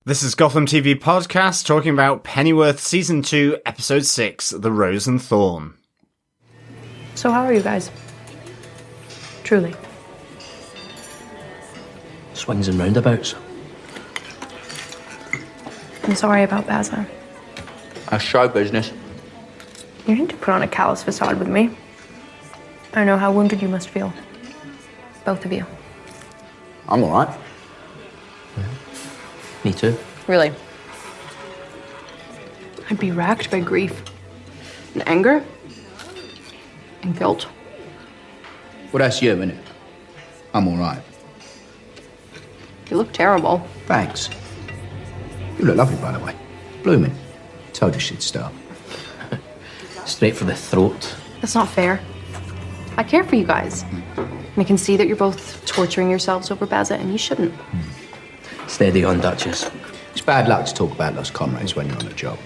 This is Gotham TV Podcast talking about Pennyworth Season 2, Episode 6, The Rose and Thorn. So how are you guys? Truly. Swings and roundabouts. I'm sorry about Baza. A show business. You need to put on a callous facade with me. I know how wounded you must feel. Both of you. I'm alright. Yeah. Me too. Really? I'd be racked by grief and anger and guilt. Well, that's you, innit? I'm alright. You look terrible. Thanks. You look lovely, by the way. Blooming. Told you she'd start. Straight for the throat. That's not fair. I care for you guys. And I can see that you're both torturing yourselves over Baza, and you shouldn't. Steady on, Duchess. It's bad luck to talk about lost comrades when you're on the job.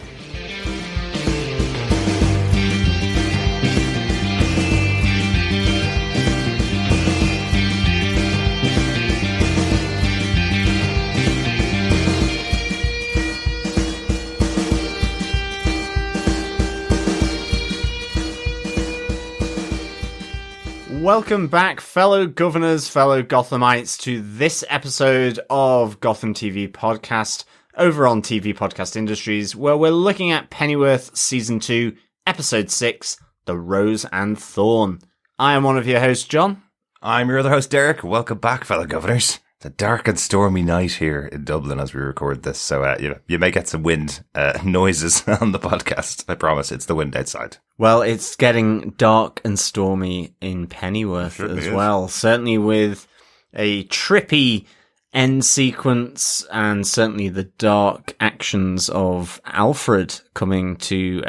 Welcome back, fellow governors, fellow Gothamites, to this episode of Gotham TV Podcast over on TV Podcast Industries, where we're looking at Pennyworth Season 2, Episode 6, The Rose and Thorn. I am one of your hosts, John. I'm your other host, Derek. Welcome back, fellow governors. It's a dark and stormy night here in Dublin as we record this, so you may get some wind noises on the podcast. I promise, it's the wind outside. Well, it's getting dark and stormy in Pennyworth as well. Certainly with a trippy end sequence and certainly the dark actions of Alfred coming to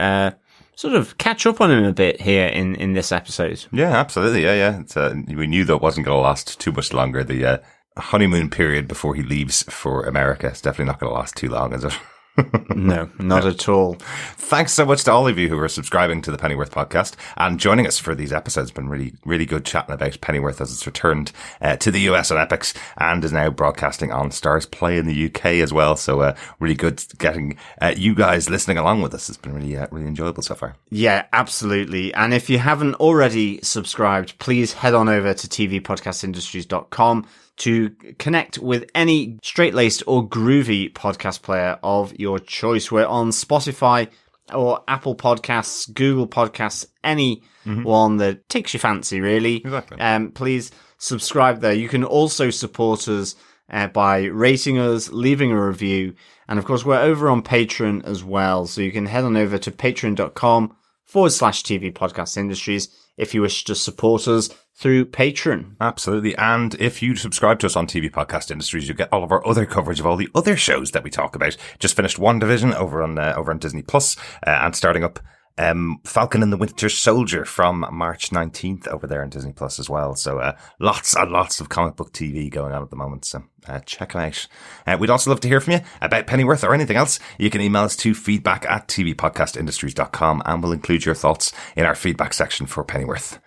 sort of catch up on him a bit here in this episode. Yeah, absolutely. Yeah. We knew that wasn't going to last too much longer. The honeymoon period before he leaves for America is definitely not going to last too long, is it? No, not at all. Thanks so much to all of you who are subscribing to the Pennyworth podcast and joining us for these episodes. It's been really, really good chatting about Pennyworth as it's returned to the US on Epix and is now broadcasting on Stars Play in the UK as well. So really good getting you guys listening along with us. It's been really, really enjoyable so far. Yeah, absolutely. And if you haven't already subscribed, please head on over to tvpodcastindustries.com to connect with any straight-laced or groovy podcast player of your choice. We're on Spotify or Apple Podcasts, Google Podcasts, any one that takes your fancy, really. Exactly. Please subscribe there. You can also support us by rating us, leaving a review. And of course, we're over on Patreon as well. So you can head on over to patreon.com/TV Podcast Industries if you wish to support us through Patreon. Absolutely. And if you subscribe to us on TV Podcast Industries, you get all of our other coverage of all the other shows that we talk about. Just finished WandaVision over on Disney Plus, and starting up Falcon and the Winter Soldier from March 19th over there on Disney Plus as well. So lots and lots of comic book TV going on at the moment. So check them out. We'd also love to hear from you about Pennyworth or anything else. You can email us to feedback@tvpodcastindustries.com and we'll include your thoughts in our feedback section for Pennyworth.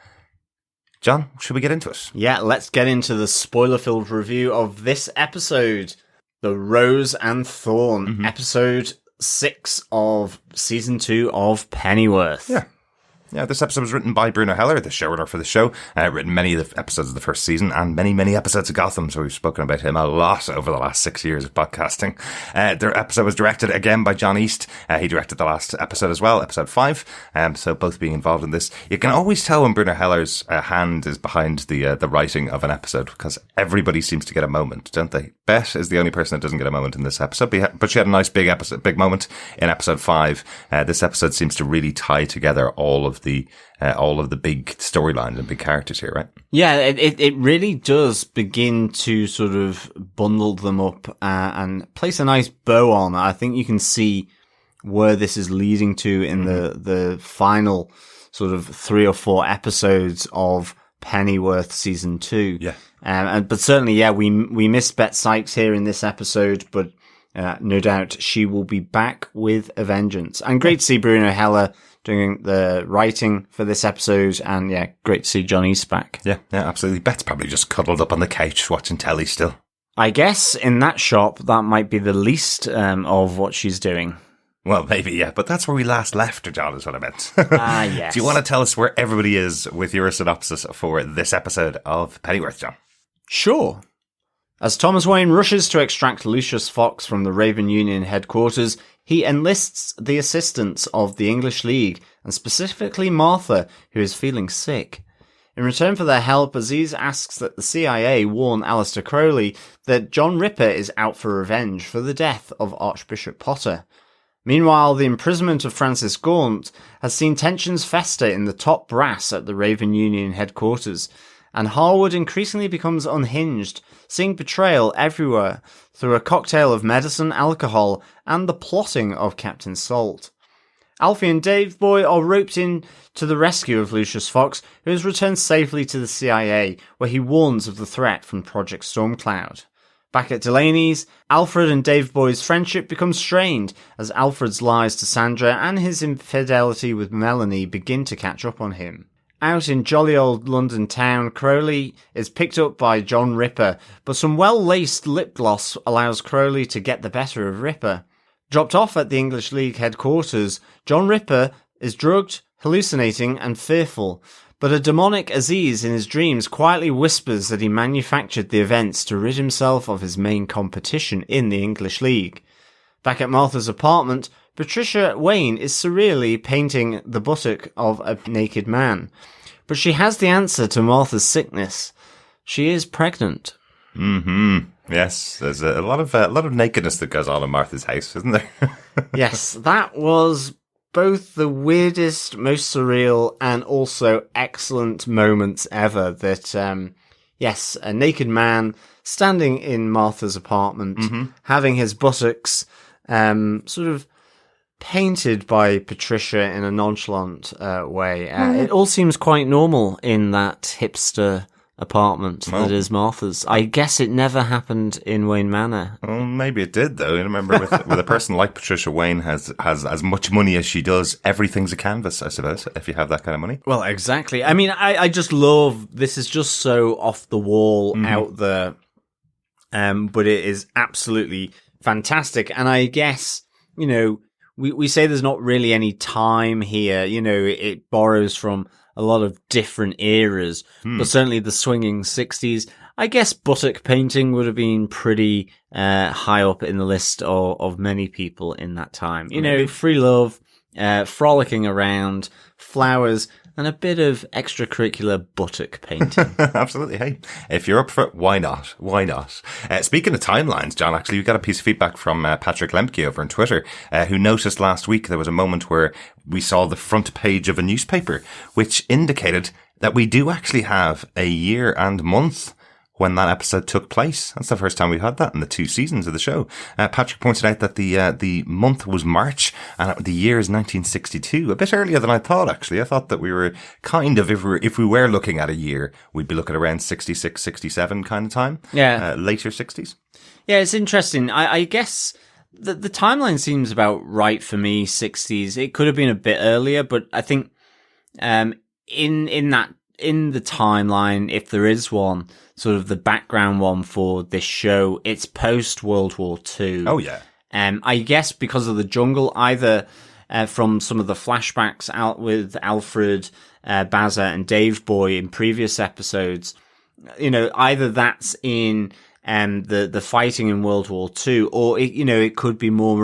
John, should we get into it? Yeah, let's get into the spoiler-filled review of this episode, The Rose and Thorn, episode 6 of season 2 of Pennyworth. Yeah, this episode was written by Bruno Heller, the showrunner for the show. Written many of the episodes of the first season and many, many episodes of Gotham. So we've spoken about him a lot over the last 6 years of podcasting. The episode was directed again by John East. He directed the last episode as well, episode 5. So both being involved in this. You can always tell when Bruno Heller's hand is behind the writing of an episode because everybody seems to get a moment, don't they? Beth is the only person that doesn't get a moment in this episode, but she had a nice big moment in episode 5. This episode seems to really tie together all of the big storylines and big characters here, right? Yeah, it really does begin to sort of bundle them up and place a nice bow on. I think you can see where this is leading to in the final sort of 3 or 4 episodes of Pennyworth season 2. Yeah. But certainly, yeah, we missed Bet Sykes here in this episode, but no doubt she will be back with a vengeance. And great to see Bruno Heller doing the writing for this episode, and yeah, great to see John East back. Yeah, absolutely. Bet's probably just cuddled up on the couch watching telly still. I guess in that shop, that might be the least of what she's doing. Well, maybe, yeah, but that's where we last left her, John, is what I meant. Yes. Do you want to tell us where everybody is with your synopsis for this episode of Pennyworth, John? Sure. As Thomas Wayne rushes to extract Lucius Fox from the Raven Union headquarters, he enlists the assistance of the English League, and specifically Martha, who is feeling sick. In return for their help, Aziz asks that the CIA warn Aleister Crowley that John Ripper is out for revenge for the death of Archbishop Potter. Meanwhile, the imprisonment of Francis Gaunt has seen tensions fester in the top brass at the Raven Union headquarters, and Harwood increasingly becomes unhinged, seeing betrayal everywhere through a cocktail of medicine, alcohol, and the plotting of Captain Salt. Alfie and Dave Boy are roped in to the rescue of Lucius Fox, who has returned safely to the CIA, where he warns of the threat from Project Stormcloud. Back at Delaney's, Alfred and Dave Boy's friendship becomes strained as Alfred's lies to Sandra and his infidelity with Melanie begin to catch up on him. Out in jolly old London town, Crowley is picked up by John Ripper, but some well-laced lip gloss allows Crowley to get the better of Ripper. Dropped off at the English League headquarters, John Ripper is drugged, hallucinating and fearful, but a demonic Aziz in his dreams quietly whispers that he manufactured the events to rid himself of his main competition in the English League. Back at Martha's apartment, Patricia Wayne is surreally painting the buttock of a naked man. But she has the answer to Martha's sickness. She is pregnant. Mm-hmm. Yes, there's a lot of nakedness that goes on in Martha's house, isn't there? Yes, that was both the weirdest, most surreal, and also excellent moments ever. That, yes, a naked man standing in Martha's apartment, having his buttocks sort of painted by Patricia in a nonchalant way. It all seems quite normal in that hipster apartment that is Martha's. I guess it never happened in Wayne Manor. Well, maybe it did, though. I remember with a person like Patricia Wayne has as much money as she does, everything's a canvas, I suppose, if you have that kind of money. Well, exactly. I mean, I just love, this is just so off the wall out there, but it is absolutely fantastic. And I guess, you know, we say there's not really any time here. You know, it borrows from a lot of different eras, but certainly the swinging 60s. I guess buttock painting would have been pretty high up in the list of many people in that time. You know, free love, frolicking around, flowers, and a bit of extracurricular buttock painting. Absolutely. Hey, if you're up for it, why not? Why not? Speaking of timelines, John, actually, we got a piece of feedback from Patrick Lemke over on Twitter, who noticed last week there was a moment where we saw the front page of a newspaper, which indicated that we do actually have a year and month when that episode took place. That's the first time we've had that in the 2 seasons of the show. Patrick pointed out that the month was March and the year is 1962. A bit earlier than I thought, actually. I thought that we were kind of, if we were looking at a year, we'd be looking around 66, 67 kind of time. Yeah. Later 60s. Yeah, it's interesting. I guess the timeline seems about right for me, 60s. It could have been a bit earlier, but I think in the timeline, if there is one, sort of the background one for this show, it's post World War II. Oh yeah. I guess because of the jungle, either from some of the flashbacks out with Alfred, Baza, and Dave Boy in previous episodes, you know, either that's in the fighting in World War II, or it could be more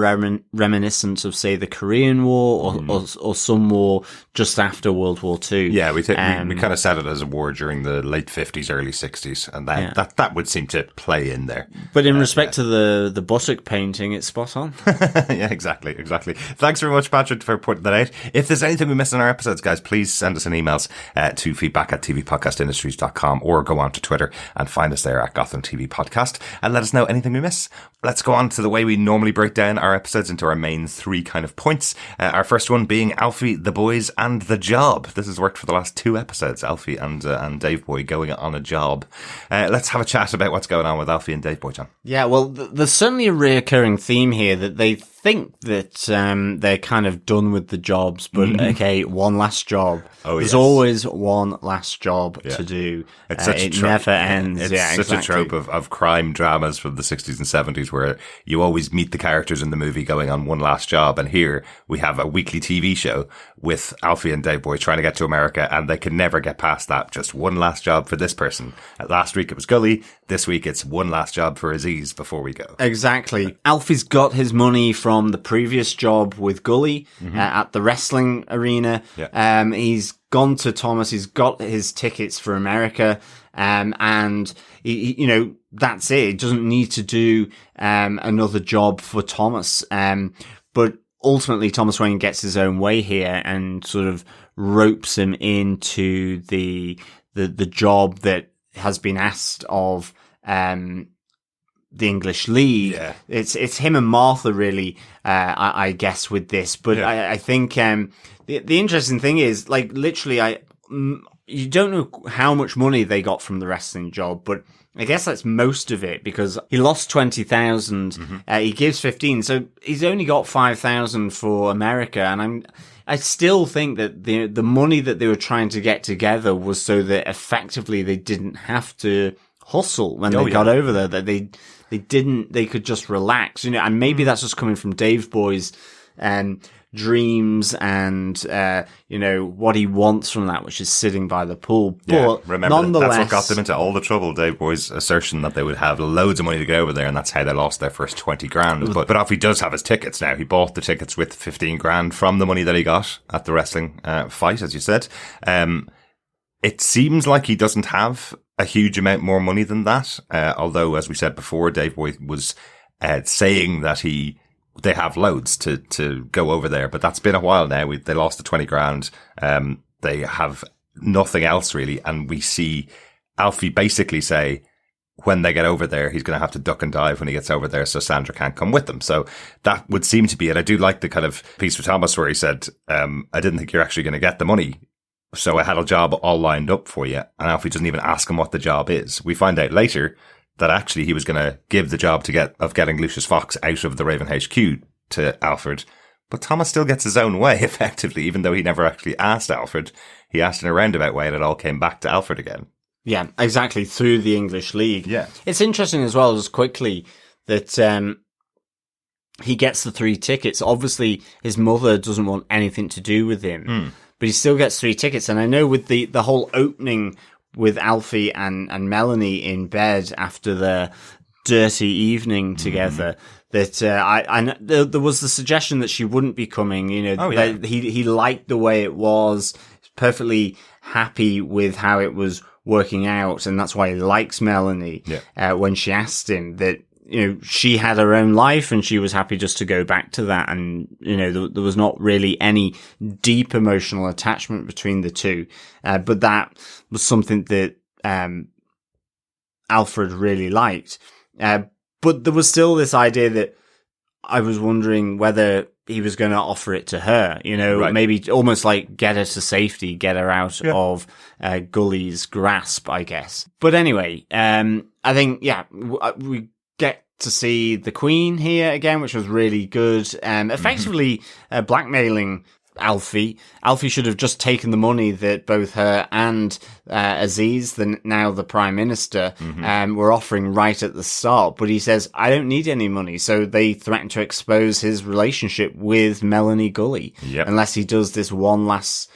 reminiscent of, say, the Korean War or some war just after World War II. Yeah, we kind of set it as a war during the late 50s, early 60s, and that would seem to play in there. But in respect to the buttock painting, it's spot on. Yeah, exactly. Thanks very much, Patrick, for putting that out. If there's anything we missed in our episodes, guys, please send us an emails to feedback@tvpodcastindustries.com, or go on to Twitter and find us there at Gotham TV Podcast and let us know anything we miss. Let's go on to the way we normally break down our episodes into our main 3 kind of points. Our first one being Alfie, the boys, and the job. This has worked for the last 2 episodes, Alfie and Dave Boy going on a job. Let's have a chat about what's going on with Alfie and Dave Boy, John. Yeah, well, there's certainly a reoccurring theme here that they think that they're kind of done with the jobs, but okay, one last job. Oh, There's yes. always one last job to do. It's such a it trope. never ends. It's yeah, such exactly. a trope of crime dramas from the 60s and 70s where you always meet the characters in the movie going on one last job. And here we have a weekly TV show with Alfie and Dave Boy trying to get to America, and they can never get past that. Just one last job for this person. Last week it was Gully. This week it's one last job for Aziz before we go. Exactly. Alfie's got his money from the previous job with Gully at the wrestling arena. Yeah. He's gone to Thomas. He's got his tickets for America. And you know, that's it. He doesn't need to do another job for Thomas. But ultimately, Thomas Wayne gets his own way here and sort of ropes him into the job that has been asked of the English League. Yeah. It's him and Martha really, I guess, with this. But I think the interesting thing is, like, literally, you don't know how much money they got from the wrestling job, but I guess that's most of it because he lost 20,000. He gives 15, so he's only got 5,000 for America. And I still think that the money that they were trying to get together was so that effectively they didn't have to hustle when they got over there. That they could just relax, you know. And maybe that's just coming from Dave Boy's dreams and you know, what he wants from that, which is sitting by the pool. But remember, nonetheless, that's what got them into all the trouble. Dave Boy's assertion that they would have loads of money to go over there, and that's how they lost their first 20 grand. But Alfie does have his tickets now. He bought the tickets with 15 grand from the money that he got at the wrestling fight, as you said. It seems like he doesn't have a huge amount more money than that. Although, as we said before, Dave Boy was saying that they have loads to go over there, but that's been a while now. They lost the 20 grand. They have nothing else really. And we see Alfie basically say when they get over there, he's going to have to duck and dive when he gets over there. So Sandra can't come with them. So that would seem to be it. I do like the kind of piece with Thomas where he said, I didn't think you're actually going to get the money. So I had a job all lined up for you. And Alfie doesn't even ask him what the job is. We find out later that actually he was going to give the job of getting Lucius Fox out of the Raven HQ to Alfred. But Thomas still gets his own way, effectively, even though he never actually asked Alfred. He asked in a roundabout way and it all came back to Alfred again. Yeah, exactly, through the English League. Yeah. It's interesting as well, just quickly, that he gets the 3 tickets. Obviously, his mother doesn't want anything to do with him, but he still gets 3 tickets. And I know with the whole opening with Alfie and Melanie in bed after the dirty evening together, that I there was the suggestion that she wouldn't be coming. You know, that he liked the way it was, perfectly happy with how it was working out, and that's why he likes Melanie. When she asked him that, you know, she had her own life and she was happy just to go back to that, and you know, there was not really any deep emotional attachment between the two, but that was something that Alfred really liked. But there was still this idea that I was wondering whether he was going to offer it to her, you know, maybe almost like get her to safety, get her out of Gully's grasp, I guess. But anyway, I think, we get to see the Queen here again, which was really good. Effectively blackmailing Alfie. Alfie should have just taken the money that both her and Aziz, now the Prime Minister, were offering right at the start. But he says, I don't need any money. So they threaten to expose his relationship with Melanie Gully unless he does this one last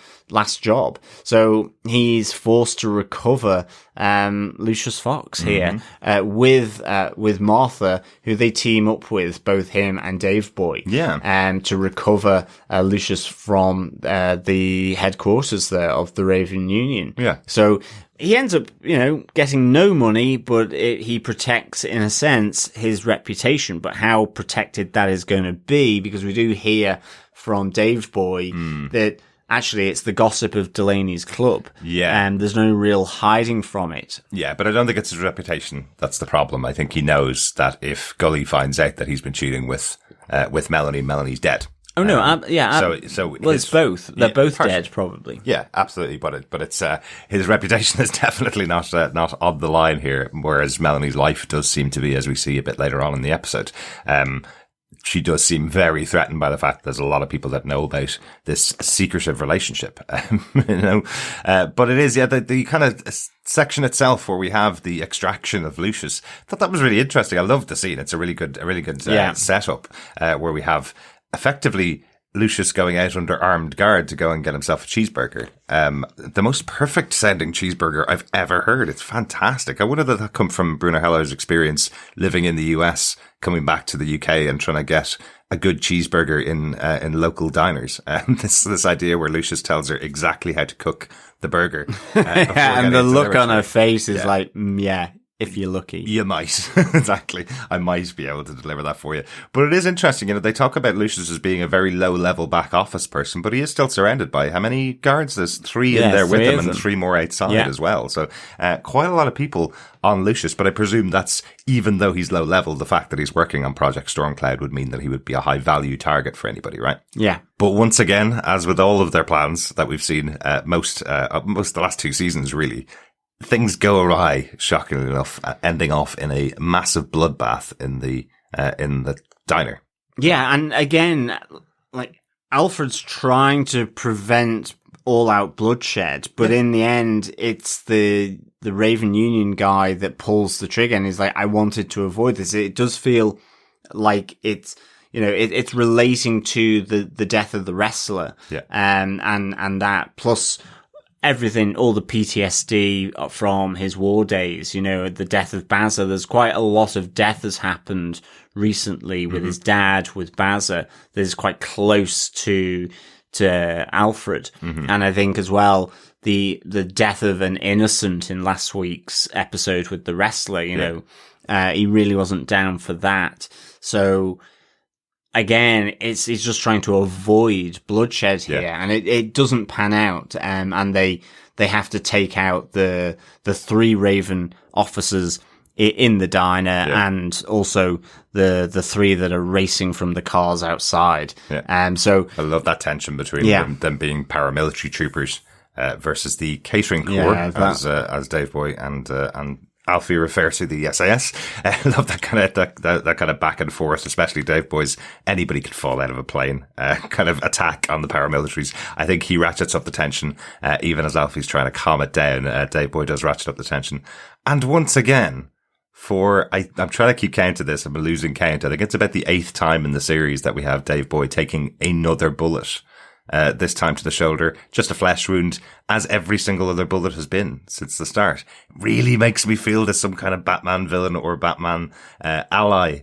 job. So he's forced to recover Lucius Fox here with Martha, who they team up with, both him and Dave Boy, to recover Lucius from the headquarters there of the Raven Union. So he ends up, you know, getting no money, but he protects, in a sense, his reputation. But how protected that is going to be, because we do hear from Dave Boy that actually it's the gossip of Delaney's club. And there's no real hiding from it. But I don't think it's his reputation that's the problem. I think he knows that if Gully finds out that he's been cheating with Melanie, Melanie's dead. Oh no! So well, it's both. They're both dead, probably. Yeah, absolutely. But it's his reputation is definitely not on the line here. Whereas Melanie's life does seem to be, as we see a bit later on in the episode. she does seem very threatened by the fact that there's a lot of people that know about this secretive relationship, but it is, the kind of section itself where we have the extraction of Lucius. I thought that was really interesting. I loved the scene. It's a really good setup, where we have effectively Lucius going out under armed guard to go and get himself a cheeseburger. The most perfect sounding cheeseburger I've ever heard. It's fantastic. I wonder did that come from Bruno Heller's experience living in the US, coming back to the UK and trying to get a good cheeseburger in local diners. This idea where Lucius tells her exactly how to cook the burger. And the look on her face is like, yeah. If you're lucky. You might. Exactly. I might be able to deliver that for you. But it is interesting, they talk about Lucius as being a very low-level back office person, but he is still surrounded by how many guards? There's 3 in there with him and 3 more outside as well. So quite a lot of people on Lucius, but I presume that's, even though he's low-level, the fact that he's working on Project Stormcloud would mean that he would be a high-value target for anybody, right? Yeah. But once again, as with all of their plans that we've seen most of the last 2 seasons, really, things go awry, shockingly enough, ending off in a massive bloodbath in the diner. Yeah, and again, like, Alfred's trying to prevent all-out bloodshed, but in the end, it's the Raven Union guy that pulls the trigger, and he's like, I wanted to avoid this. It does feel like it's, it's relating to the death of the wrestler. Yeah. And that, plus everything, all the PTSD from his war days, the death of Bazza. There's quite a lot of death has happened recently with his dad, with Bazza, that is quite close to Alfred. And I think as well, the death of an innocent in last week's episode with the wrestler, he really wasn't down for that. So again, he's just trying to avoid bloodshed here, and it doesn't pan out. And they have to take out the 3 Raven officers in the diner, and also the 3 that are racing from the cars outside. So I love that tension between them being paramilitary troopers versus the catering corps, as Dave Boy and Alfie refers to the SAS. I love that kind of back and forth, especially Dave Boy's anybody could fall out of a plane kind of attack on the paramilitaries. I think he ratchets up the tension, even as Alfie's trying to calm it down. Dave Boy does ratchet up the tension. And once again, I'm trying to keep count of this, I'm losing count. I think it's about the 8th time in the series that we have Dave Boy taking another bullet. This time to the shoulder, just a flesh wound, as every single other bullet has been since the start. Really makes me feel there's some kind of Batman villain or Batman ally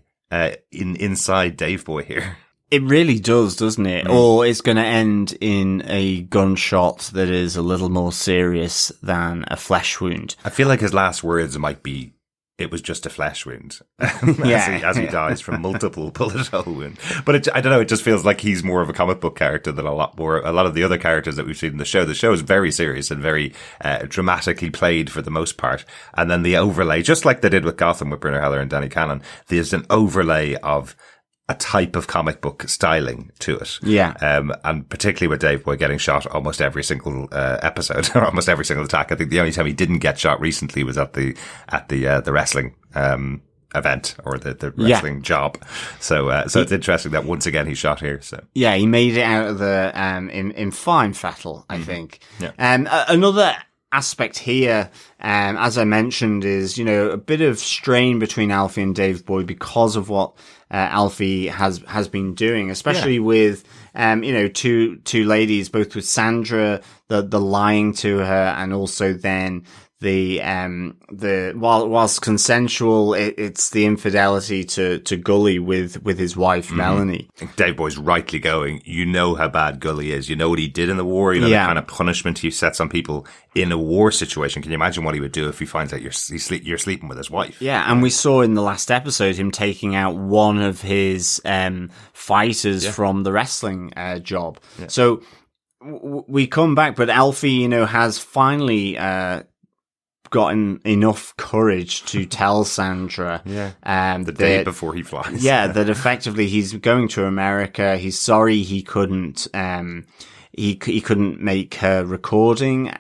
inside Dave Boy here. It really does, doesn't it? Or it's going to end in a gunshot that is a little more serious than a flesh wound. I feel like his last words might be, it was just a flesh wound as he dies from multiple bullet hole wounds. But I don't know, it just feels like he's more of a comic book character than a lot of the other characters that we've seen in the show. The show is very serious and very dramatically played for the most part. And then the overlay, just like they did with Gotham with Bruno Heller and Danny Cannon, there's an overlay of a type of comic book styling to it. Yeah. And particularly with Dave Boy getting shot almost every single episode or almost every single attack. I think the only time he didn't get shot recently was at the wrestling event or the wrestling job. So it's interesting that once again he's shot here. So yeah, he made it out of the in fine fettle, I think. Yeah. Another aspect here, as I mentioned, is a bit of strain between Alfie and Dave Boy because of what Alfie has been doing, especially with two ladies, both with Sandra, the lying to her, and also then whilst consensual, it's the infidelity to Gully with his wife Melanie. Dave Boy's rightly going, how bad Gully is. You know what he did in the war. The kind of punishment he sets on people in a war situation. Can you imagine what he would do if he finds out you're sleeping with his wife? Yeah, and we saw in the last episode him taking out one of his fighters from the wrestling job. Yeah. So we come back, but Alfie, has finally gotten enough courage to tell Sandra the day before he flies. That effectively he's going to America. He's sorry he couldn't he couldn't make her recording,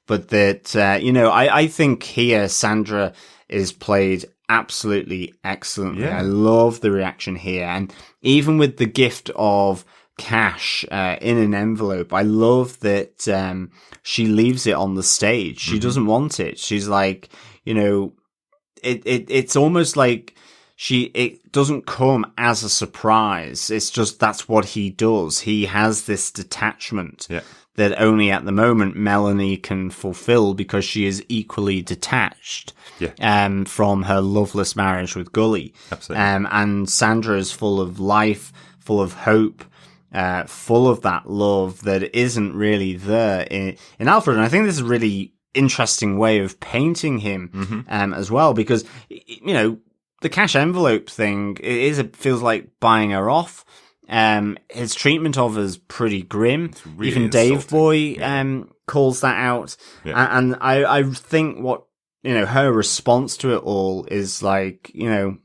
but that I think here Sandra is played absolutely excellently. I love the reaction here, and even with the gift of cash in an envelope, I love that she leaves it on the stage. She doesn't want it. She's like, you know, it's almost like it doesn't come as a surprise. It's just that's what he does. He has this detachment that only at the moment Melanie can fulfill because she is equally detached from her loveless marriage with Gully. Absolutely. And Sandra is full of life, full of hope, full of that love that isn't really there in Alfred. And I think this is a really interesting way of painting him as well, because, you know, the cash envelope thing, it feels like buying her off. His treatment of her is pretty grim. Really even Dave insulting. Boy calls that out. And I think what, you know, her response to it all is like, you know,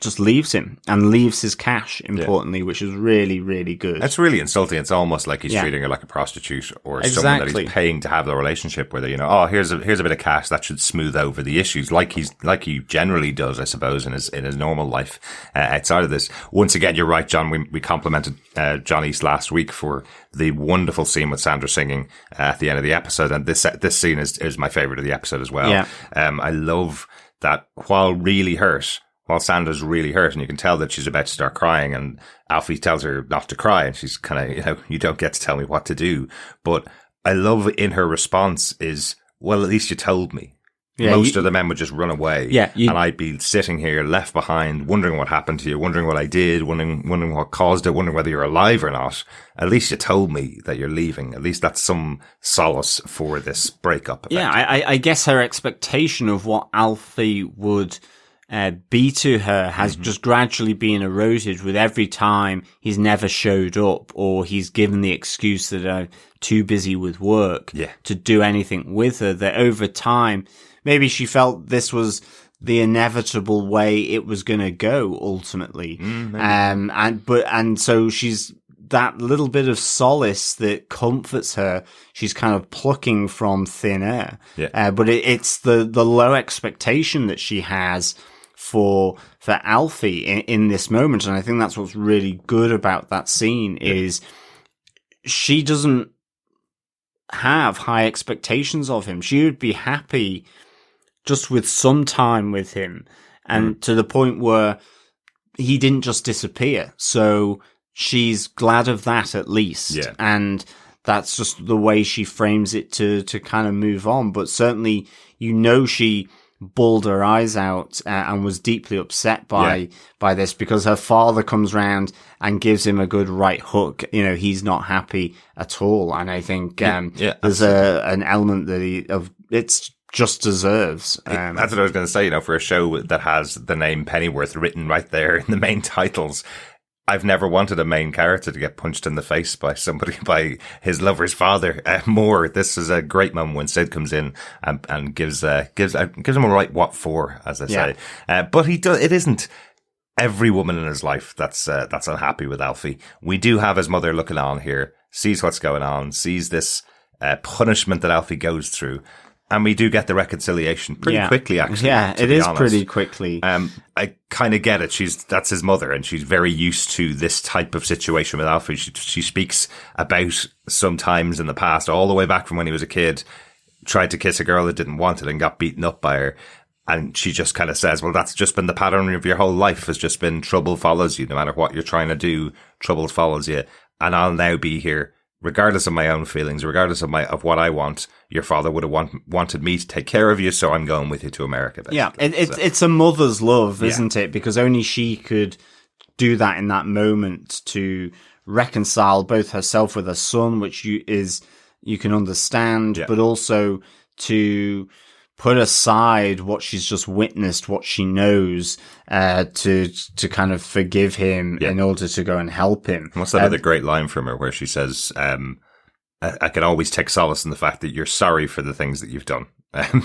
just leaves him and leaves his cash, importantly, which is really, really good. That's really insulting. It's almost like he's treating her like a prostitute or someone that he's paying to have the relationship with her. You know, oh, here's a bit of cash that should smooth over the issues, like he generally does, I suppose, in his normal life outside of this. Once again, you're right, John. We complimented John East last week for the wonderful scene with Sandra singing at the end of the episode, and this scene is my favorite of the episode as well. Yeah. I love that while Sandra's really hurt, and you can tell that she's about to start crying, and Alfie tells her not to cry, and she's kind of, you know, you don't get to tell me what to do. But I love in her response is, well, at least you told me. Yeah, most of the men would just run away. Yeah, and I'd be sitting here left behind, wondering what happened to you, wondering what I did, wondering what caused it, wondering whether you're alive or not. At least you told me that you're leaving. At least that's some solace for this breakup. Yeah, I guess her expectation of what Alfie would be to her has just gradually been eroded with every time he's never showed up, or he's given the excuse that I'm too busy with work to do anything with her, that over time maybe she felt this was the inevitable way it was going to go ultimately. And so she's that little bit of solace that comforts her, she's kind of plucking from thin air. But it's the low expectation that she has for Alfie in this moment. And I think that's what's really good about that scene is she doesn't have high expectations of him. She would be happy just with some time with him, and to the point where he didn't just disappear. So she's glad of that at least. And that's just the way she frames it to kind of move on. But certainly, you know, she bawled her eyes out and was deeply upset by this, because her father comes round and gives him a good right hook. You know, he's not happy at all. And I think there's an element that it's just deserves. That's what I was going to say, you know, for a show that has the name Pennyworth written right there in the main titles, I've never wanted a main character to get punched in the face by by his lover's father more. This is a great moment when Sid comes in and gives him a right what for, as they say. But it isn't every woman in his life that's unhappy with Alfie. We do have his mother looking on here, sees what's going on, sees this punishment that Alfie goes through. And we do get the reconciliation pretty quickly, actually. Yeah, it is pretty quickly. I kind of get it. That's his mother, and she's very used to this type of situation with Alfie. She speaks about sometimes in the past, all the way back from when he was a kid, tried to kiss a girl that didn't want it and got beaten up by her. And she just kind of says, well, that's just been the pattern of your whole life, has just been trouble follows you. No matter what you're trying to do, trouble follows you. And I'll now be here, regardless of my own feelings, regardless of what I want. Your father would have wanted me to take care of you, so I'm going with you to America. Basically. Yeah, it's a mother's love, isn't it? Because only she could do that in that moment to reconcile both herself with her son, which you can understand, but also to put aside what she's just witnessed, what she knows, to kind of forgive him in order to go and help him. What's that other great line from her where she says, I can always take solace in the fact that you're sorry for the things that you've done.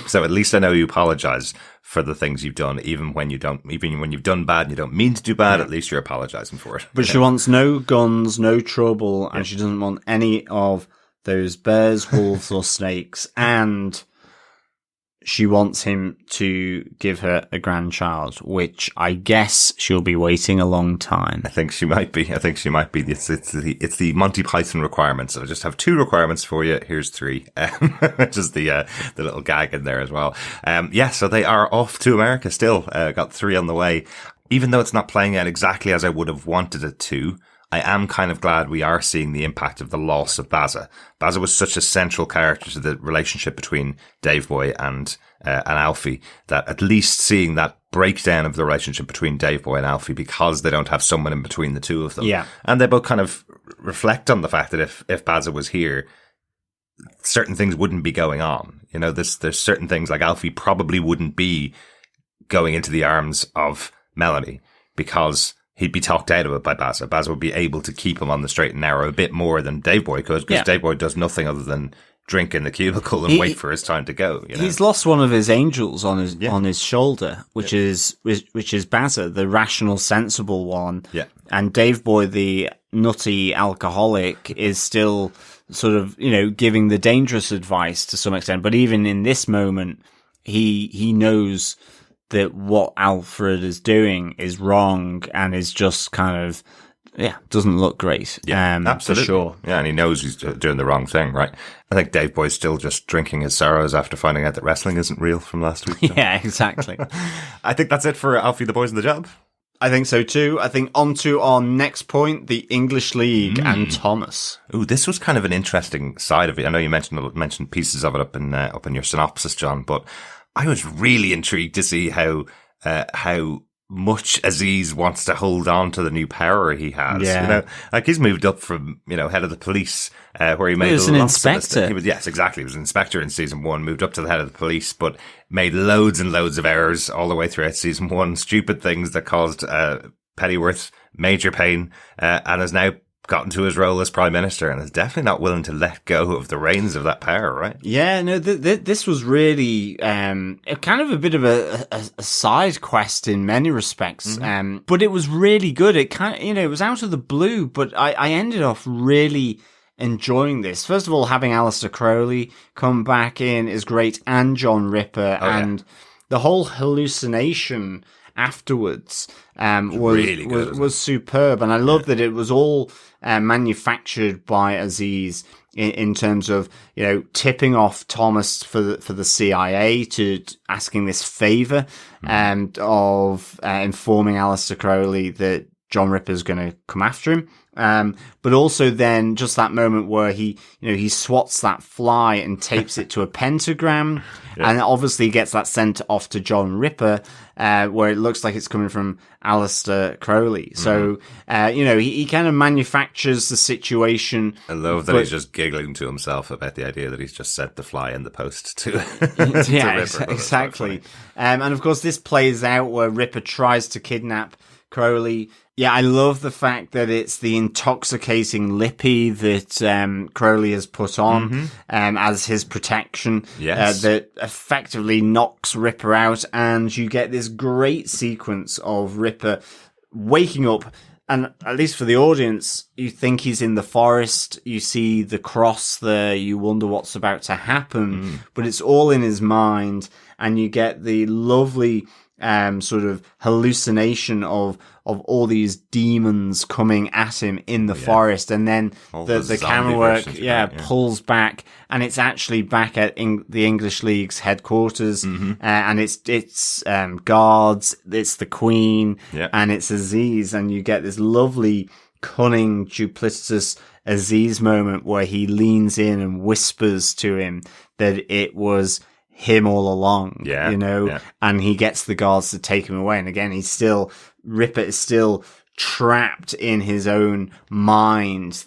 So at least I know you apologize for the things you've done, even when you've done bad and you don't mean to do bad, at least you're apologizing for it. But she wants no guns, no trouble, and she doesn't want any of those bears, wolves, or snakes. And she wants him to give her a grandchild, which I guess she'll be waiting a long time. I think she might be. It's the Monty Python requirements. I just have 2 requirements for you. Here's 3, which is the little gag in there as well. So they are off to America still. Got 3 on the way. Even though it's not playing out exactly as I would have wanted it to, I am kind of glad we are seeing the impact of the loss of Baza. Baza was such a central character to the relationship between Dave Boy and Alfie, that at least seeing that breakdown of the relationship between Dave Boy and Alfie, because they don't have someone in between the two of them. Yeah. And they both kind of reflect on the fact that if Baza was here, certain things wouldn't be going on. You know, there's certain things like Alfie probably wouldn't be going into the arms of Melanie because he'd be talked out of it by Baza. Baza would be able to keep him on the straight and narrow a bit more than Dave Boy could, because Dave Boy does nothing other than drink in the cubicle and wait for his time to go. You know? He's lost one of his angels on his shoulder, which is Baza, the rational, sensible one. Yeah. And Dave Boy, the nutty alcoholic, is still sort of, giving the dangerous advice to some extent. But even in this moment, he knows that what Alfred is doing is wrong and is just kind of, doesn't look great. Yeah, absolutely. For sure. Yeah, and he knows he's doing the wrong thing, right? I think Dave Boy's still just drinking his sorrows after finding out that wrestling isn't real from last week. Yeah, exactly. I think that's it for Alfie, the Boys, and the Job. I think so too. I think on to our next point, the English League and Thomas. Ooh, this was kind of an interesting side of it. I know you mentioned pieces of it up in your synopsis, John, but I was really intrigued to see how much Aziz wants to hold on to the new power he has. Yeah. Like he's moved up from, head of the police, where he made he was an inspector. Yes, exactly. He was an inspector in season 1, moved up to the head of the police, but made loads and loads of errors all the way throughout season 1, stupid things that caused, Pennyworth major pain, and has now gotten to his role as Prime Minister and is definitely not willing to let go of the reins of that power, right? Yeah, no, this was really kind of a bit of a side quest in many respects, but it was really good. It kind of, it was out of the blue, but I ended off really enjoying this. First of all, having Aleister Crowley come back in is great, and John Ripper, and the whole hallucination afterwards was superb, and I love that it was all manufactured by Aziz in terms of tipping off Thomas for the CIA to asking this favor of informing Aleister Crowley that John Ripper's going to come after him. But also then just that moment where he swats that fly and tapes it to a pentagram, and obviously gets that sent off to John Ripper, where it looks like it's coming from Aleister Crowley. So, he kind of manufactures the situation. I love that he's just giggling to himself about the idea that he's just sent the fly in the post to Ripper. Exactly. And of course this plays out where Ripper tries to kidnap Crowley. Yeah, I love the fact that it's the intoxicating lippy that Crowley has put on as his protection. Yes. That effectively knocks Ripper out, and you get this great sequence of Ripper waking up. And at least for the audience, you think he's in the forest, you see the cross there, you wonder what's about to happen, but it's all in his mind, and you get the lovely sort of hallucination of all these demons coming at him in the forest, and then the camera work pulls back, and it's actually back at the English League's headquarters, and it's guards, it's the Queen, and it's Aziz, and you get this lovely, cunning, duplicitous Aziz moment where he leans in and whispers to him that it was him all along, and he gets the guards to take him away. And again, Ripper is still trapped in his own mind,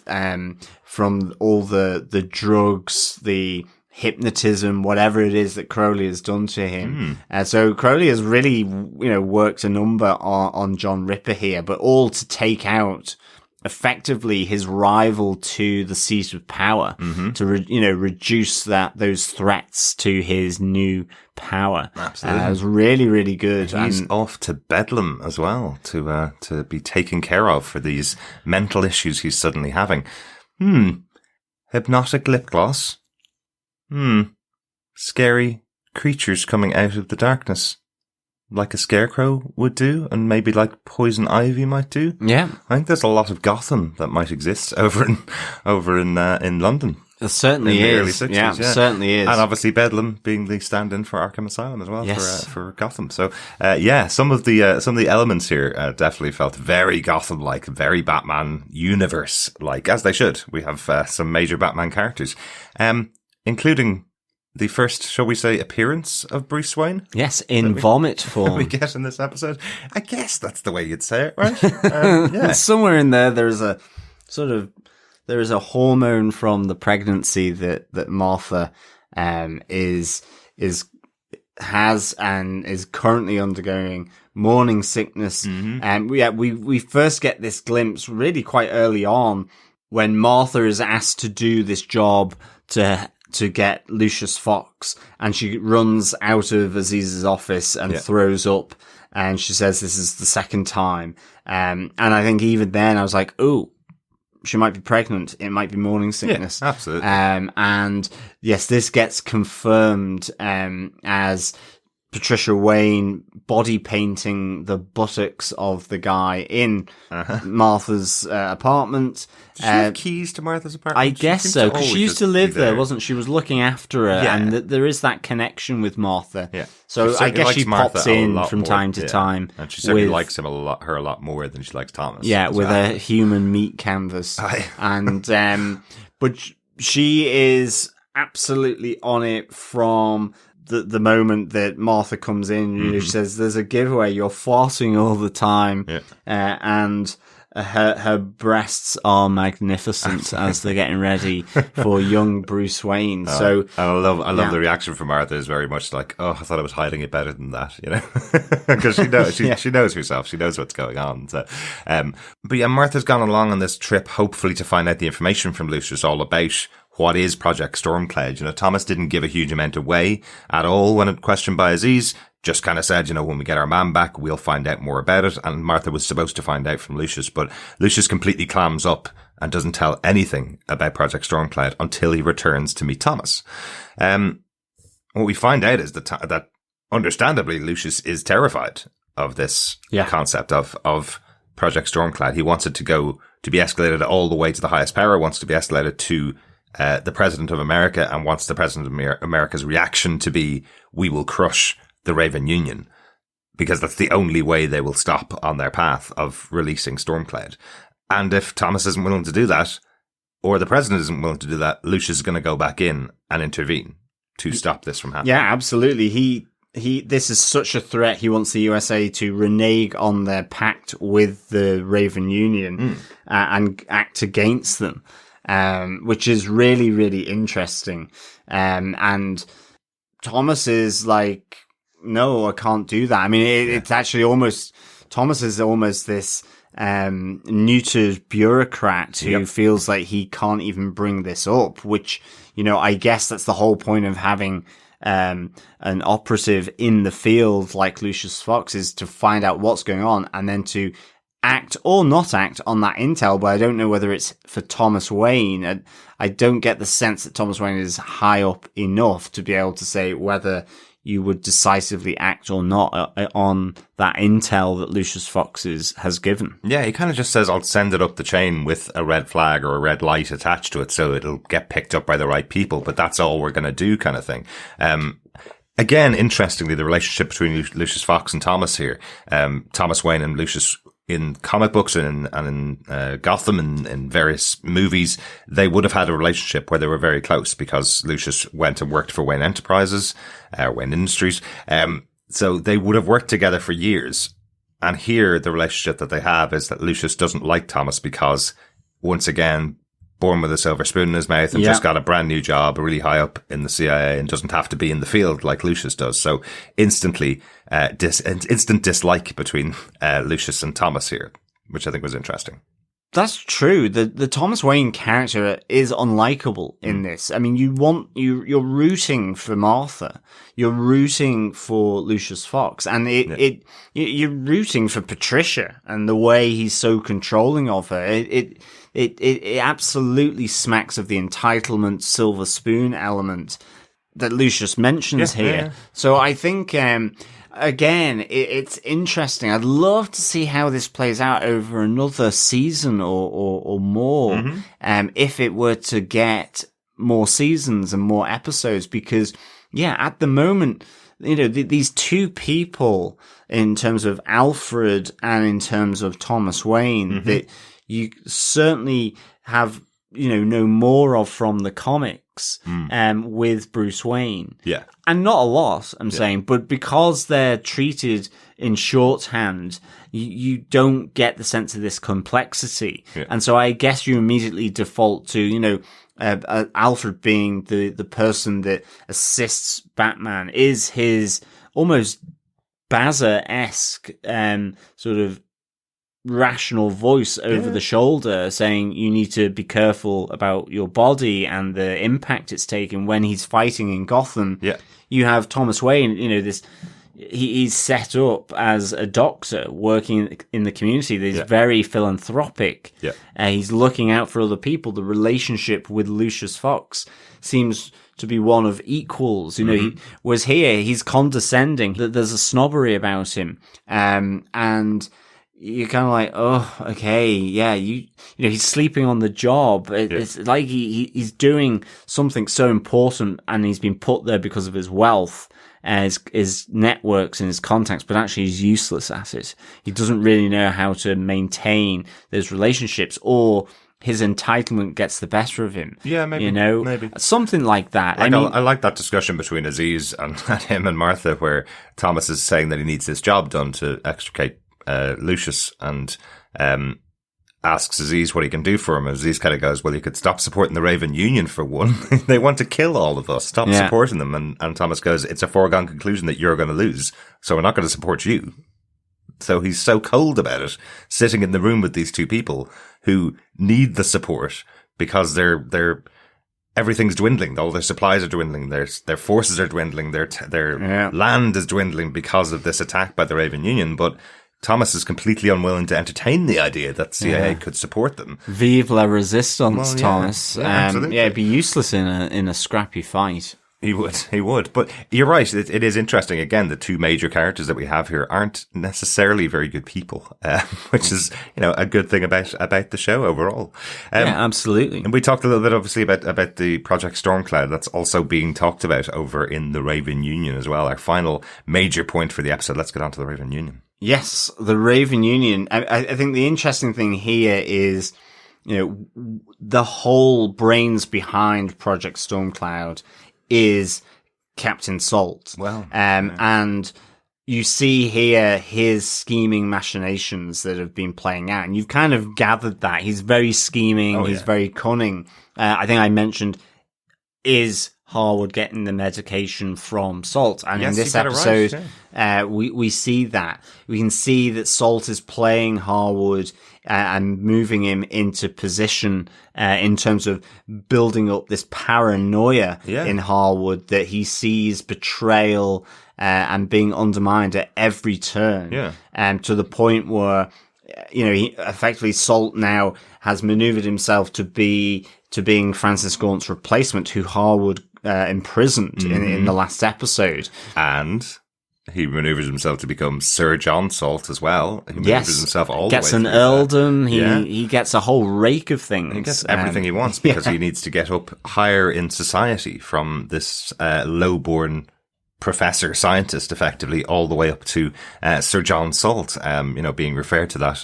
from all the drugs, the hypnotism, whatever it is that Crowley has done to him. So Crowley has really, worked a number on John Ripper here, but all to take out effectively his rival to the seat of power, to reduce those threats to his new power. Absolutely, it was really, really good. He's off to Bedlam as well to be taken care of for these mental issues he's suddenly having. Hypnotic lip gloss. Scary creatures coming out of the darkness, like a scarecrow would do, and maybe like poison ivy might do. Yeah, I think there's a lot of Gotham that might exist over in London. It certainly in the is. early 60s, yeah, certainly is. And obviously Bedlam being the stand-in for Arkham Asylum as well. Yes. For Gotham. So some of the elements here definitely felt very Gotham-like, very Batman universe-like, as they should. We have some major Batman characters, including the first, shall we say, appearance of Bruce Wayne. Yes, in vomit form. We get in this episode. I guess that's the way you'd say it, right? Yeah. Somewhere in there, there's a sort of. There is a hormone from the pregnancy that Martha has and is currently undergoing morning sickness. And we first get this glimpse really quite early on when Martha is asked to do this job to get Lucius Fox, and she runs out of Aziz's office and throws up, and she says this is the second time. And I think even then I was like, ooh, she might be pregnant. It might be morning sickness. Yeah, absolutely. And yes, this gets confirmed as Patricia Wayne body painting the buttocks of the guy in Martha's apartment. Did she have keys to Martha's apartment? I guess so, because she used to live there, wasn't she? She was looking after her, and there is that connection with Martha. Yeah. So I guess she pops in from time to time. And she certainly likes her a lot more than she likes Thomas. Yeah, with a human meat canvas. And but she is absolutely on it from the moment that Martha comes in. You know, she says, "There's a giveaway. You're farting all the time," and her breasts are magnificent as they're getting ready for young Bruce Wayne. So, and I love the reaction from Martha is very much like, "Oh, I thought I was hiding it better than that," you know, because she knows herself, she knows what's going on. So, but yeah, Martha's gone along on this trip, hopefully to find out the information from Lucius all about what is Project Stormcloud. You know, Thomas didn't give a huge amount away at all when questioned by Aziz. Just kind of said, you know, when we get our man back, we'll find out more about it. And Martha was supposed to find out from Lucius, but Lucius completely clams up and doesn't tell anything about Project Stormcloud until he returns to meet Thomas. What we find out is that understandably, Lucius is terrified of this concept of Project Stormcloud. He wants it to be escalated all the way to the highest power, wants to be escalated to the President of America, and wants the President of America's reaction to be, we will crush the Raven Union, because that's the only way they will stop on their path of releasing Stormcloud. And if Thomas isn't willing to do that, or the President isn't willing to do that, Lucius is going to go back in and intervene to stop this from happening. Yeah, absolutely. This is such a threat. He wants the USA to renege on their pact with the Raven Union and act against them. Which is really, really interesting. And Thomas is like, no, I can't do that. I mean, it's actually Thomas is almost this, neutered bureaucrat who feels like he can't even bring this up, which, you know, I guess that's the whole point of having, an operative in the field like Lucius Fox, is to find out what's going on and then to act or not act on that intel. But I don't know whether it's for Thomas Wayne. I don't get the sense that Thomas Wayne is high up enough to be able to say whether you would decisively act or not on that intel that Lucius Fox has given. Yeah, he kind of just says, I'll send it up the chain with a red flag or a red light attached to it so it'll get picked up by the right people, but that's all we're going to do, kind of thing. Again, interestingly, the relationship between Lucius Fox and Thomas here, Thomas Wayne and Lucius in comic books and in Gotham and in various movies, they would have had a relationship where they were very close because Lucius went and worked for Wayne Enterprises, Wayne Industries. So they would have worked together for years. And here, the relationship that they have is that Lucius doesn't like Thomas because, once again, born with a silver spoon in his mouth and just got a brand new job really high up in the CIA and doesn't have to be in the field like Lucius does. So instantly, instant dislike between Lucius and Thomas here, which I think was interesting. That's true. The Thomas Wayne character is unlikable in this. I mean, you're rooting for Martha. You're rooting for Lucius Fox, and you're rooting for Patricia and the way he's so controlling of her. It absolutely smacks of the entitlement silver spoon element. that Lucius mentions here. Yeah. So I think, again, it's interesting. I'd love to see how this plays out over another season or more, if it were to get more seasons and more episodes, because, at the moment, these two people, in terms of Alfred and in terms of Thomas Wayne, that you certainly have, know more of from the comics, with Bruce Wayne. Yeah. And not a lot, I'm saying, but because they're treated in shorthand, you don't get the sense of this complexity. Yeah. And so I guess you immediately default to, Alfred being the person that assists Batman, is his almost Bazza-esque sort of rational voice over the shoulder saying you need to be careful about your body and the impact it's taking when he's fighting in Gotham. Yeah. You have Thomas Wayne, he's set up as a doctor working in the community. He's very philanthropic. Yeah. He's looking out for other people. The relationship with Lucius Fox seems to be one of equals. He's condescending. There's a snobbery about him. And you're kind of like, oh, okay, yeah, he's sleeping on the job. It's like he's doing something so important, and he's been put there because of his wealth, his networks and his contacts, but actually he's useless at it. He doesn't really know how to maintain those relationships, or his entitlement gets the better of him. Yeah, maybe. Maybe. Something like that. I like that discussion between Aziz and him and Martha, where Thomas is saying that he needs this job done to extricate Lucius, and asks Aziz what he can do for him. Aziz kind of goes, well, you could stop supporting the Raven Union for one. They want to kill all of us. Stop supporting them. And Thomas goes, it's a foregone conclusion that you're going to lose, so we're not going to support you. So he's so cold about it, sitting in the room with these two people who need the support because they're everything's dwindling. All their supplies are dwindling. Their forces are dwindling. Their land is dwindling because of this attack by the Raven Union. But Thomas is completely unwilling to entertain the idea that CIA could support them. Vive la resistance, Thomas. Absolutely. It'd be useless in a scrappy fight. He would. But you're right. It is interesting. Again, the two major characters that we have here aren't necessarily very good people, which is, a good thing about the show overall. Absolutely. And we talked a little bit, obviously, about the Project Stormcloud. That's also being talked about over in the Raven Union as well. Our final major point for the episode. Let's get on to the Raven Union. Yes, the Raven Union. I think the interesting thing here is, the whole brains behind Project Stormcloud is Captain Salt. Well, and you see here his scheming machinations that have been playing out, and you've kind of gathered that he's very scheming, he's very cunning. I think I mentioned, is Harwood getting the medication from Salt? And in this episode, we see that. We can see that Salt is playing Harwood and moving him into position in terms of building up this paranoia in Harwood that he sees betrayal and being undermined at every turn. To the point where, he effectively, Salt now has maneuvered himself to being Francis Gaunt's replacement, who Harwood imprisoned in the last episode. And he maneuvers himself to become Sir John Salt as well. He maneuvers himself all the way. Gets an earldom. He gets a whole rake of things. He gets everything he wants because he needs to get up higher in society from this low-born professor scientist, effectively, all the way up to Sir John Salt, being referred to that,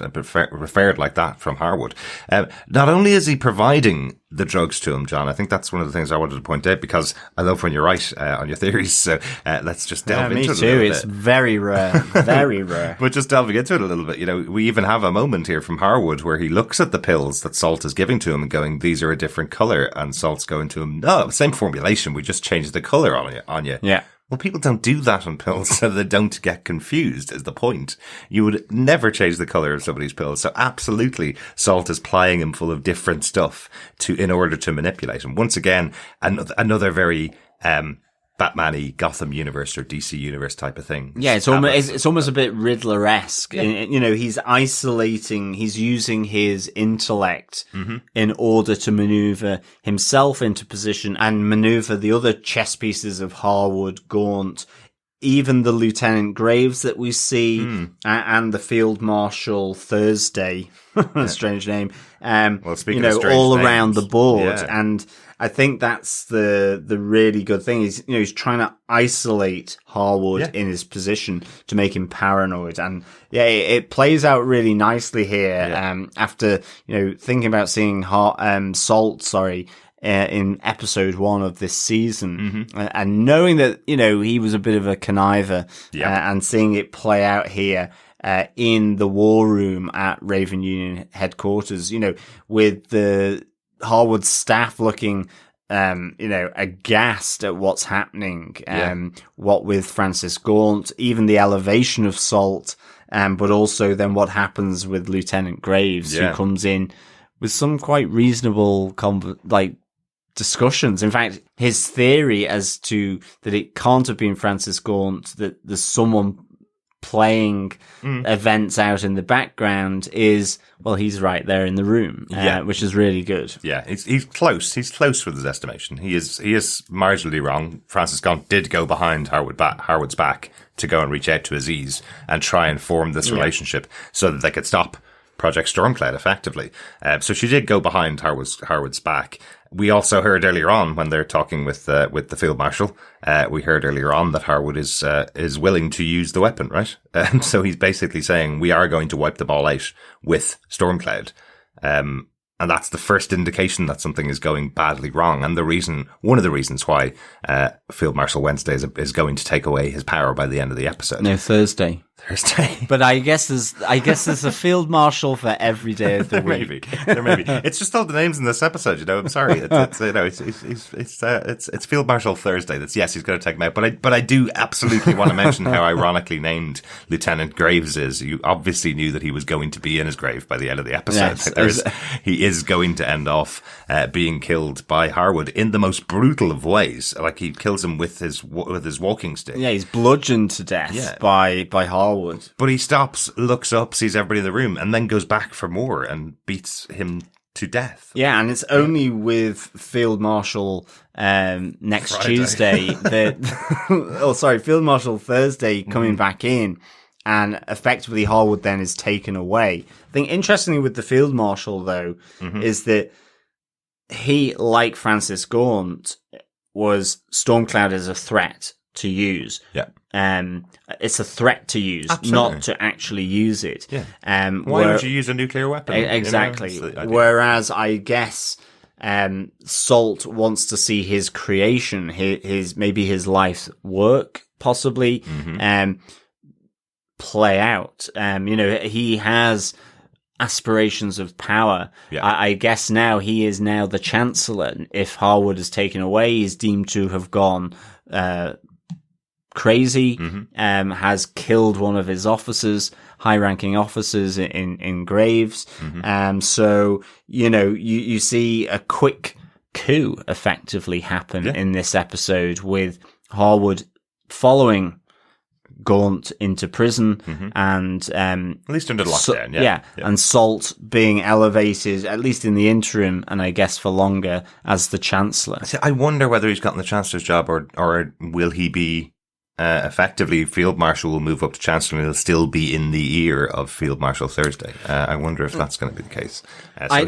referred like that from Harwood. Not only is he providing the drugs to him, John, I think that's one of the things I wanted to point out, because I love when you're right on your theories, so let's just delve into it a little bit. It's very rare, very rare. But just delving into it a little bit, we even have a moment here from Harwood where he looks at the pills that Salt is giving to him and going, these are a different colour, and Salt's going to him, no, same formulation, we just changed the colour on you. Yeah. Well, people don't do that on pills so they don't get confused, is the point. You would never change the colour of somebody's pills. So absolutely, Salt is plying him full of different stuff in order to manipulate him. Once again, another very Batman-y Gotham universe or DC universe type of thing. Yeah, it's almost a bit Riddler-esque. Yeah. He's isolating, he's using his intellect in order to maneuver himself into position and maneuver the other chess pieces of Harwood, Gaunt, even the Lieutenant Graves that we see, and the Field Marshal Thursday, strange name, well, speaking of strange all names, around the board. yeah. And I think that's the really good thing is, he's trying to isolate Harwood in his position to make him paranoid. And yeah, it plays out really nicely here. After, thinking about seeing Salt, in episode 1 of this season, and knowing that, he was a bit of a conniver, and seeing it play out here, in the war room at Raven Union headquarters, with the Harwood staff looking, aghast at what's happening, what with Francis Gaunt, even the elevation of Salt, but also then what happens with Lieutenant Graves, who comes in with some quite reasonable, discussions. In fact, his theory as to that it can't have been Francis Gaunt, that there's someone playing events out in the background is, well, he's right there in the room, which is really good. Yeah, he's close. He's close with his estimation. He is marginally wrong. Francis Gaunt did go behind Harwood's back to go and reach out to Aziz and try and form this relationship so that they could stop Project Stormcloud effectively. So she did go behind Harwood's back. We also heard earlier on when they're talking with the Field Marshal, we heard earlier on that Harwood is willing to use the weapon, right? So he's basically saying we are going to wipe them all out with Stormcloud. And that's the first indication that something is going badly wrong. And one of the reasons why, Field Marshal Wednesday is going to take away his power by the end of the episode. No, Thursday. But I guess there's a Field Marshal for every day of the week. There may be. It's just all the names in this episode, I'm sorry. It's Field Marshal Thursday. He's going to take him out. But I do absolutely want to mention how ironically named Lieutenant Graves is. You obviously knew that he was going to be in his grave by the end of the episode. Yes, he is going to end off being killed by Harwood in the most brutal of ways. Like he kills him with his walking stick. Yeah, he's bludgeoned to death by Harwood. But he stops, looks up, sees everybody in the room, and then goes back for more and beats him to death. Yeah, and it's only with Field Marshal next Friday. Tuesday that Field Marshal Thursday coming back in, and effectively Harwood then is taken away. I think interestingly with the Field Marshal though is that he, like Francis Gaunt, was Stormcloud as a threat to use. Yeah. It's a threat to use, not to actually use it. Yeah. Why would you use a nuclear weapon? Exactly. Whereas I guess Salt wants to see his creation, maybe his life's work, possibly, play out. He has aspirations of power. Yeah. I guess now he is now the Chancellor. If Harwood is taken away, he's deemed to have gone crazy, has killed one of his officers, high-ranking officers in Graves. So, you see a quick coup effectively happen in this episode with Harwood following Gaunt into prison and at least under lockdown, and Salt being elevated, at least in the interim, and I guess for longer, as the Chancellor. I wonder whether he's gotten the Chancellor's job or will he be effectively Field Marshal will move up to Chancellor and he'll still be in the ear of Field Marshal Thursday. I wonder if that's going to be the case. I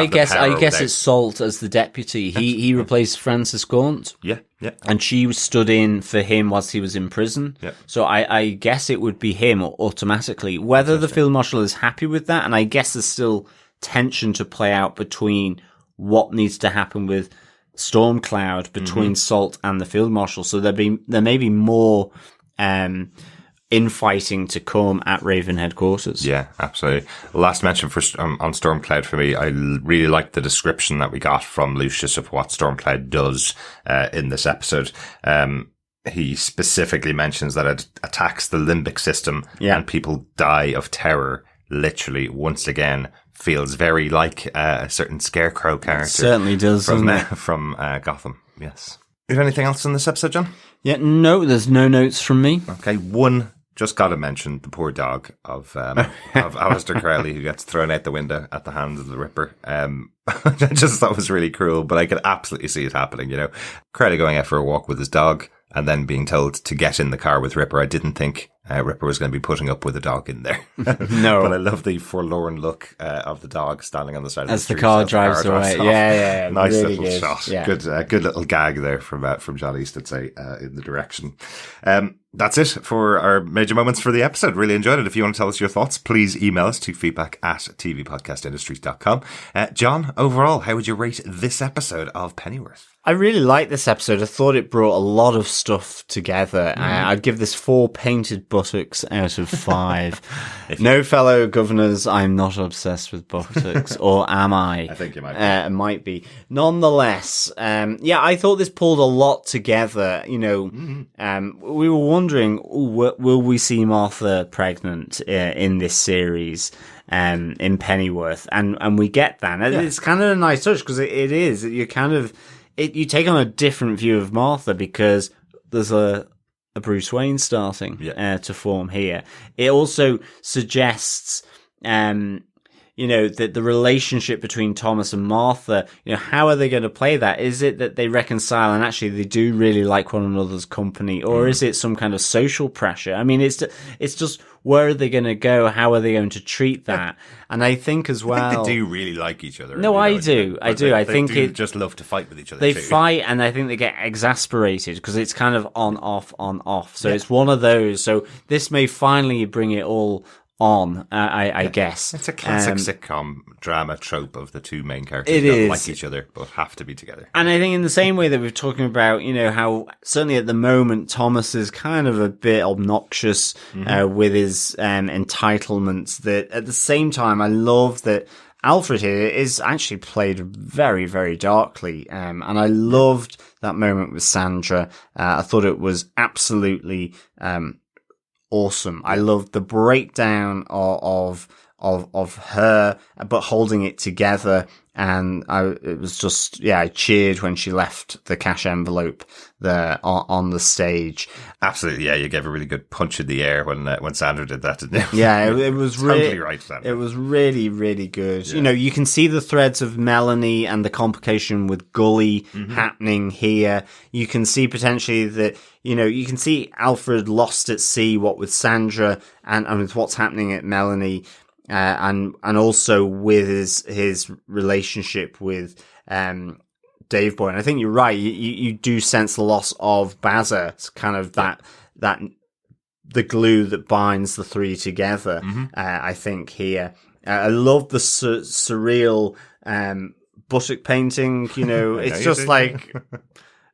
guess it's Salt as the deputy. He replaced Francis Gaunt. Yeah. And she stood in for him whilst he was in prison. Yeah. So I guess it would be him automatically. Whether the Field Marshal is happy with that, and I guess there's still tension to play out between what needs to happen with Stormcloud between Salt and the Field Marshal. So there may be more infighting to come at Raven headquarters. Yeah, absolutely. Last mention on Stormcloud for me, I really liked the description that we got from Lucius of what Stormcloud does in this episode. He specifically mentions that it attacks the limbic system and people die of terror. Literally, once again, feels very like a certain Scarecrow character. It certainly does, from Gotham. Yes. You have anything else in this episode, John? Yeah, no, there's no notes from me. Okay, one. Just got to mention the poor dog of Alistair Crowley, who gets thrown out the window at the hands of the Ripper. I just thought it was really cruel, but I could absolutely see it happening, you know. Crowley going out for a walk with his dog and then being told to get in the car with Ripper. I didn't think Ripper was going to be putting up with a dog in there. No. But I love the forlorn look of the dog standing on the side of the street as the car drives away. Yeah. Nice really little shot. Yeah. Good little gag there from John East, I'd say, in the direction. That's it for our major moments for the episode. Really enjoyed it. If you want to tell us your thoughts, please email us to feedback@tvpodcastindustries.com. John, overall, how would you rate this episode of Pennyworth? I really liked this episode. I thought it brought a lot of stuff together. I'd give this 4 painted buttocks out of 5. No, fellow governors, I'm not obsessed with buttocks, or am I? I think you might be. It might be. Nonetheless, I thought this pulled a lot together. You know, we were wondering, will we see Martha pregnant in this series? In Pennyworth, and we get that. And it's kind of a nice touch because it is. You kind of you take on a different view of Martha because there's a Bruce Wayne starting to form here. It also suggests, that the relationship between Thomas and Martha, how are they going to play that? Is it that they reconcile and actually they do really like one another's company, or is it some kind of social pressure? I mean, it's just, where are they going to go? How are they going to treat that? And I think as well, I think they do really like each other. No, I do. I think they just love to fight with each other. They too. fight, and I think they get exasperated because it's kind of on, off. So it's one of those. So this may finally bring it all on, I guess. It's a classic sitcom drama trope of the two main characters who don't like each other but have to be together. And I think in the same way that we're talking about, how certainly at the moment Thomas is kind of a bit obnoxious with his entitlements, that at the same time I love that Alfred here is actually played very, very darkly. And I loved that moment with Sandra. I thought it was absolutely awesome. I loved the breakdown of her, but holding it together. And it was just, I cheered when she left the cash envelope there on the stage. Absolutely, you gave a really good punch in the air when Sandra did that, didn't you? Yeah, it was totally really right, Sandra. It was really, really good. Yeah. You can see the threads of Melanie and the complication with Gully happening here. You can see potentially that, you can see Alfred lost at sea, what with Sandra and with what's happening at Melanie. And also with his relationship with Dave Boy. And I think you're right. You do sense the loss of Bazza. It's kind of that the glue that binds the three together. I think here. I love the surreal buttock painting. It's just like,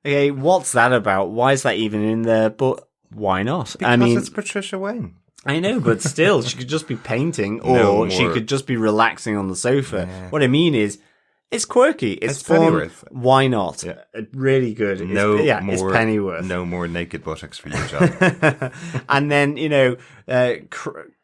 okay, what's that about? Why is that even in there? But why not? Because it's Patricia Wayne. I know, but still, she could just be painting, or she could just be relaxing on the sofa. Yeah. What I mean is, it's quirky, it's fun. Pennyworth. Why not? Yeah. Really good. It's Pennyworth. No more naked buttocks for you, John. And then,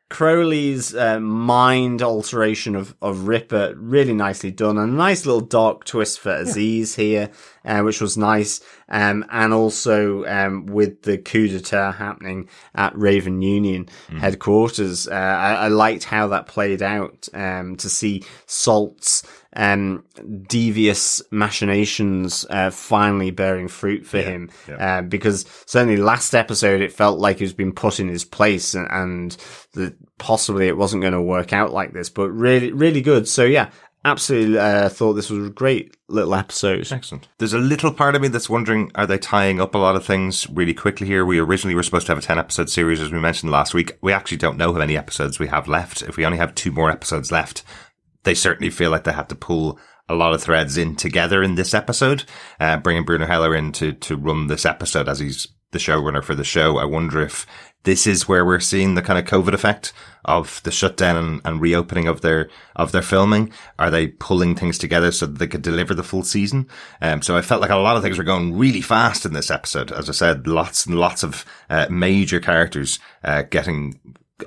Crowley's mind alteration of Ripper, really nicely done. A nice little dark twist for Aziz here, which was nice. And also with the coup d'etat happening at Raven Union headquarters. I liked how that played out, to see Salt's devious machinations finally bearing fruit for him. Yeah. Because certainly last episode it felt like he was being put in his place, and that possibly it wasn't going to work out like this, but really, really good. So absolutely thought this was a great little episode. Excellent. There's a little part of me that's wondering, are they tying up a lot of things really quickly here? We originally were supposed to have a 10-episode series, as we mentioned last week. We actually don't know how many episodes we have left. If we only have 2 more episodes left, they certainly feel like they have to pull a lot of threads in together in this episode, bringing Bruno Heller in to run this episode as he's the showrunner for the show. I wonder if this is where we're seeing the kind of COVID effect of the shutdown and reopening of their filming. Are they pulling things together so that they could deliver the full season? So I felt like a lot of things were going really fast in this episode. As I said, lots and lots of major characters getting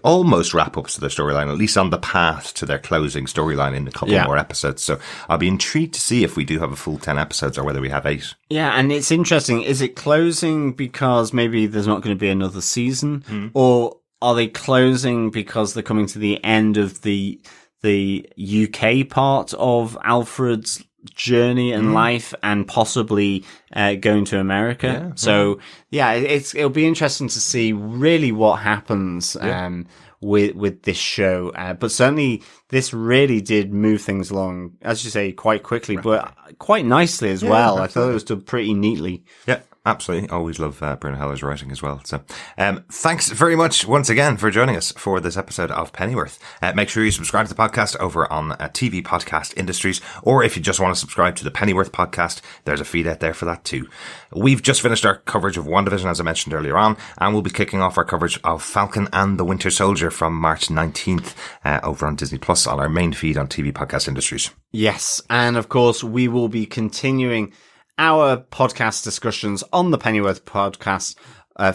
almost wrap-ups to their storyline, at least on the path to their closing storyline in a couple more episodes. So I'll be intrigued to see if we do have a full 10 episodes or whether we have 8. Yeah, and it's interesting. Is it closing because maybe there's not going to be another season? Or are they closing because they're coming to the end of the UK part of Alfred's journey and life, and possibly going to America? It'll be interesting to see really what happens with this show, but certainly this really did move things along, as you say, quite quickly, but quite nicely as well. Absolutely. I thought it was done pretty neatly. Absolutely. Always love Bruno Heller's writing as well. So, thanks very much once again for joining us for this episode of Pennyworth. Make sure you subscribe to the podcast over on TV Podcast Industries, or if you just want to subscribe to the Pennyworth podcast, there's a feed out there for that too. We've just finished our coverage of WandaVision, as I mentioned earlier on, and we'll be kicking off our coverage of Falcon and the Winter Soldier from March 19th over on Disney Plus on our main feed on TV Podcast Industries. Yes, and of course we will be continuing our podcast discussions on the Pennyworth podcast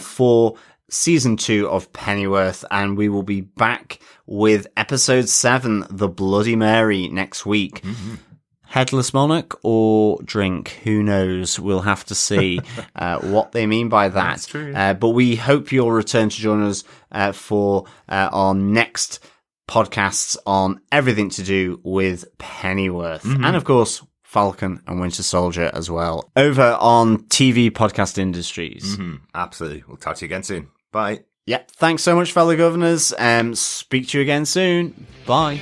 for season 2 of Pennyworth, and we will be back with episode 7, The Bloody Mary, next week. Headless Monarch or drink, who knows? We'll have to see what they mean by that. That's true. But we hope you'll return to join us for our next podcasts on everything to do with Pennyworth. And of course, Falcon and Winter Soldier as well, over on TV Podcast Industries. Absolutely. We'll talk to you again soon. Bye. Thanks so much, fellow governors. Speak to you again soon. Bye.